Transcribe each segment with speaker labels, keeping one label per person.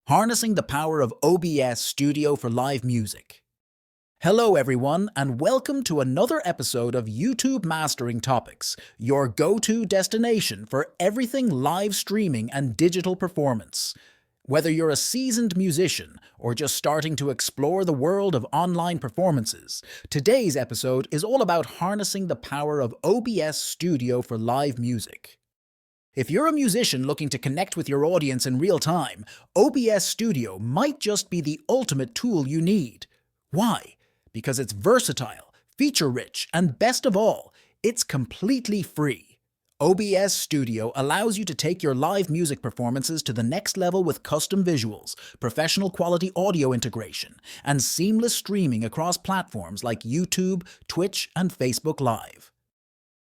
Speaker 1: Harnessing the power of OBS Studio for live music. Hello everyone, and welcome to another episode of YouTube Mastering Topics, your go-to destination for everything live streaming and digital performance. Whether you're a seasoned musician or just starting to explore the world of online performances, today's episode is all about harnessing the power of OBS Studio for live music. If you're a musician looking to connect with your audience in real time, OBS Studio might just be the ultimate tool you need. Why? Because it's versatile, feature-rich, and best of all, it's completely free. OBS Studio allows you to take your live music performances to the next level with custom visuals, professional quality audio integration, and seamless streaming across platforms like YouTube, Twitch, and Facebook Live.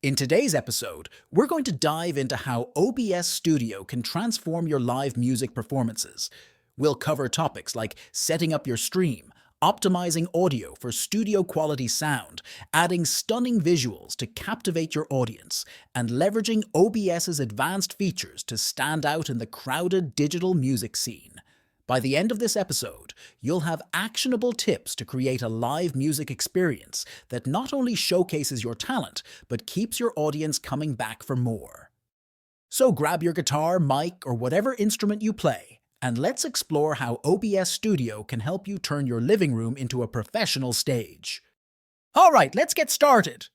Speaker 1: In today's episode, we're going to dive into how OBS Studio can transform your live music performances. We'll cover topics like setting up your stream, optimizing audio for studio-quality sound, adding stunning visuals to captivate your audience, and leveraging OBS's advanced features to stand out in the crowded digital music scene. By the end of this episode, you'll have actionable tips to create a live music experience that not only showcases your talent, but keeps your audience coming back for more. So grab your guitar, mic, or whatever instrument you play, and let's explore how OBS Studio can help you turn your living room into a professional stage. All right, let's get started.